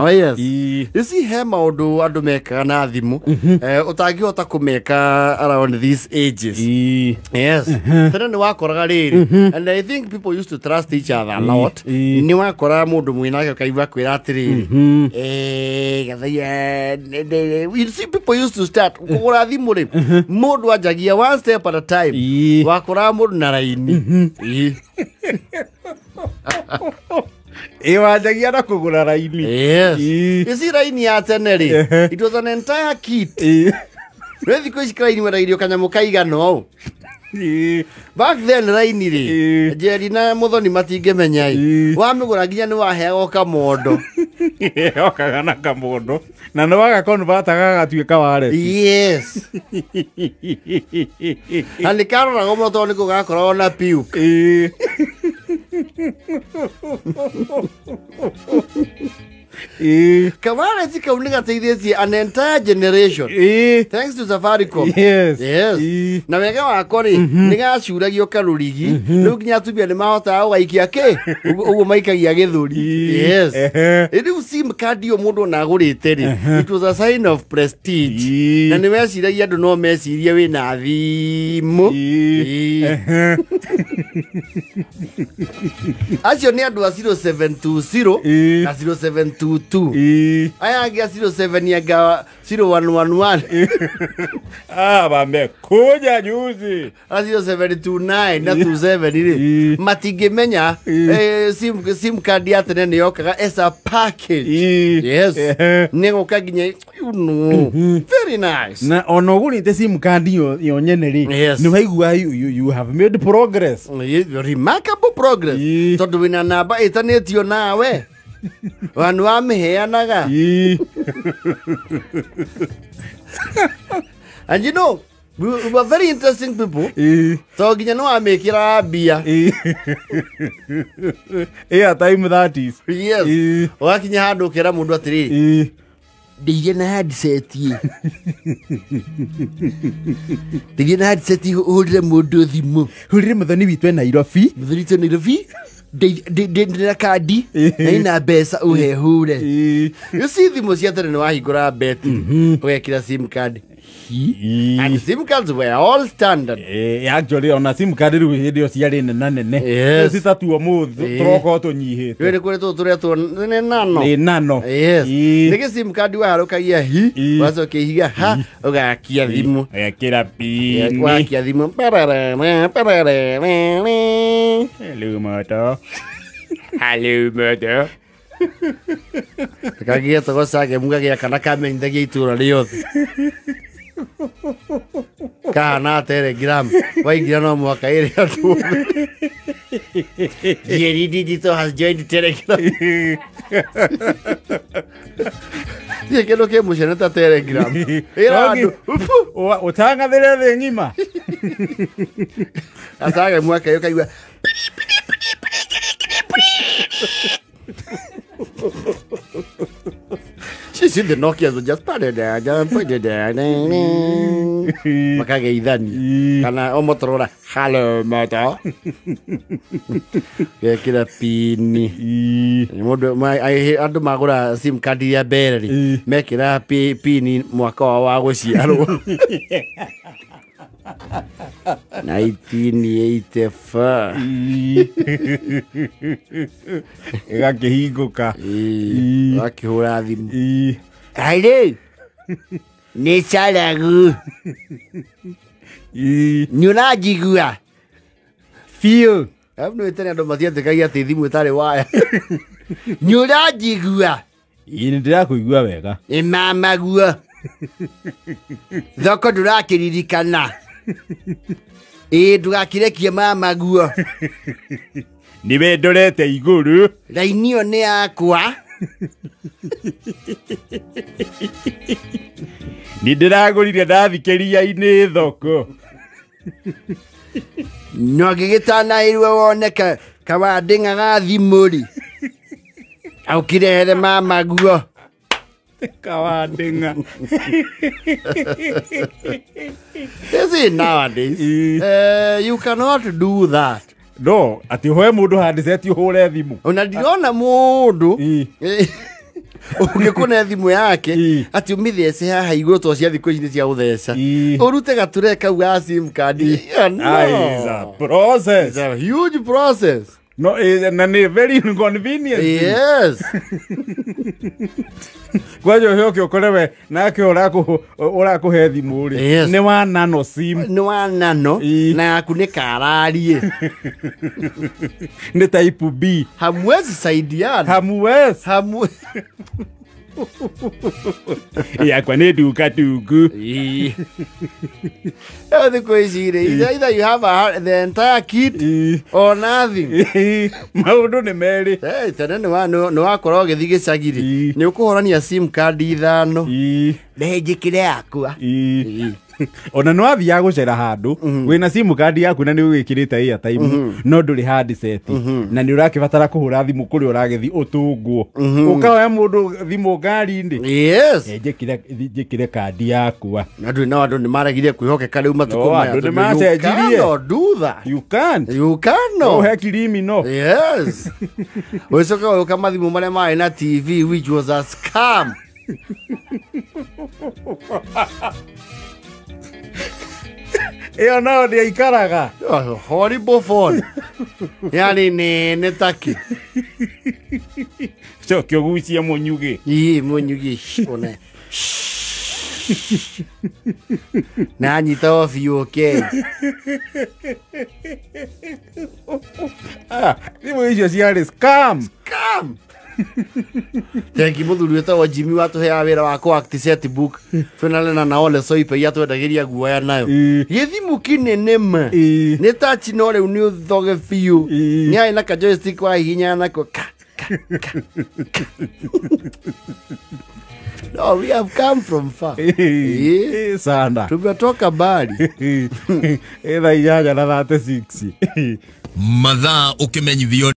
Oh yes. You see he maundu andu mekaga na thimu utangihota kumeka around these ages. Yes. Tene ni wakoraga riri. And I think people used to trust each other a lot. Ni wakora mundu mwinake kaigwa kwira atiriri. You see people used to start kũgũra thimu ri. Mundu ajagia one step at a time. Wakora mundu na raini. Ewajagia na kũgũra raini. Yes. You see raini ya tene ri. It was an entire kit. Rethi ko iskaraini wa radio kanyamu kaigano. Back then raini ri. Jeri na muthoni matingemenya i. Wamigũra nginya ni waheagwo kamondo. Okaga na kamondo. Na no waga convert agatuĩka ware. Yes. Ani karora gomo to ni kugakorwo na puke. Kamara tika uninga teithĩtie an entire generation. Thanks to Safaricom. Yes. Yes. Na wega wako ri nigacuragio karurigi rĩu nginya atumia nĩ mahotaga gũgaikia ke ũguo maikagia gĩthũri. Yes. Rĩu sim card yo mũndũ na agũrĩte ri. It was a sign of prestige. Na nĩ meciragia andũ no mecirie wĩna thimũ. Acio nĩ andũ a 0720 na 0722. Aya angĩ a 07 yanga 0111. Bambe kuja juzi. A 0729 na 27 ri. Matingĩmenya sim card ya tene nĩ yokaga as a package. Yes. Nĩ gũka nginya you know. Very nice. Na ona ũgũrĩte sim card yo nyene ri. Nĩ waigua you have made progress. Remarkable progress. Tondũ wĩna namba ĩtanĩtio nawe. Wanu wameheanaga. And you know, we were very interesting people. So nginya no amekira bia. Time that is. Yes. Wakinya handu kera mundu atiri. Ndige na headset ye. Ndige na headset hurire mundu thimu. Hurire muthoni witwe Nairobi. Muthoni witwe Nairobi. Ndina kandi na ina mbeca uhehure. You see thimu cia tene ni wahingũra beti ugekira sim card. And sim cards were all standard. Actually on a sim card rĩu hĩndĩ ĩyo ciarĩ nene. Yes. Citatuo mũthũ tũrokorwo tũnyihĩte. Rĩu kũrĩ tũrĩa nĩ nano. Nĩ nano. Yes. Nĩkĩ sim card waharũkagia hi wacokia ihiga ha ũgakia thimũ. Ũgekĩra pini. Wakia thimũ. Hello moto. Hello moto. Kagia togocage mugagia kana kamenyithagia itũra rĩothe. Kana Telegram waingira no mwaka ĩrĩa tu. Jerry Digital has joined Telegram. Ye kero ke mushana ta Telegram. Era andu. Utangathire thĩ ng'ima. Asaga mwaka yo kaigua. She said the Nokia was just put it there, Makageithani. Kana o Motorola. Hello, moto. Kira pini. Andu magura sim card ya berry. Mekira pini mwaka wa gũciarwo. 1984. Igakĩhingũka. Wakĩhũra thimũ. Aire. Nĩ caragu. Nĩ ũranjigua. Biũ. Nĩ tene andũ matietĩkagia atĩ thimũ ĩtarĩ waya. Nĩ ũranjigua. Nĩ ndĩrakũigua wega. Ĩ mamaguo. Thoko ndũrakĩririkana. Ndũgakirekie mamaguo. Nĩwe ndorete igũrũ. Raini ĩyo nĩ yakwa. Nĩ ndĩragũrire ndathikĩria-inĩ thoko. No ngĩgĩtanahĩrwo woneka kawandĩng'a ga thimũ-rĩ. Aũkĩrehere mamaguo. Kawandĩng'a. You see nowadays, you cannot do that. No, ati hoe mundu handiceti uhure thimu. Ona ndirona mundu. Ungikuna thimu yake ati umithece haha iguru to cia thikũ ici cia utheca. Urute gature kau ga sim card. Is a process. It's a huge process. No, na ni very inconvenient. Yes. Kwa hiyo hiyo kolewe nake urakuhe thimu ri. Ni wa nano sim. Ni wa nano na yaku ni kararie. Ni type B. Hamwezi saidiana. Hamwezi. Yakwa ni duka tugu. Either you have the entire kit or nothing. Maundu ni meri. Tene ni wakorwo ũgĩthiĩ gĩcagi-rĩ nĩ ũkũhorania sim card 5 ndĩnjĩkĩre yakwa. Ona no athia gucera handu wina simu card yaku na ni wikirite airtime no nduri handset na ni urakibatara kuhura thimu kuri uragithii utungwo ukaoya mundu thimu ngari ndi. Yes, njikire card yaku na andu ni maragire kwihokeka riu matuko maya andu ni macenjirie. Do that. You can't no he kirimi no. Yes. Wesoka kama thimu mare mai na TV which was a scam. Iyo nao ndio ikaraga. Horrible phone. Yani nene taki. Chokyo gucia munyugi. Munyugi one. Na nyita off you okay. Thimu icio ciarĩ scam. Thank you muthuri wetagwo Jimmy watuhea wira wa ku act set book finally na ole soipe ya twendagiria guoya nayo githimu kinene ma ni touch no riu ni uthoge biu ni ai na ka joystick wa hinya na ko No, we have come from far. Sana tumetoka mbali. Etha inyanya na 36 mathaa ukimenyithio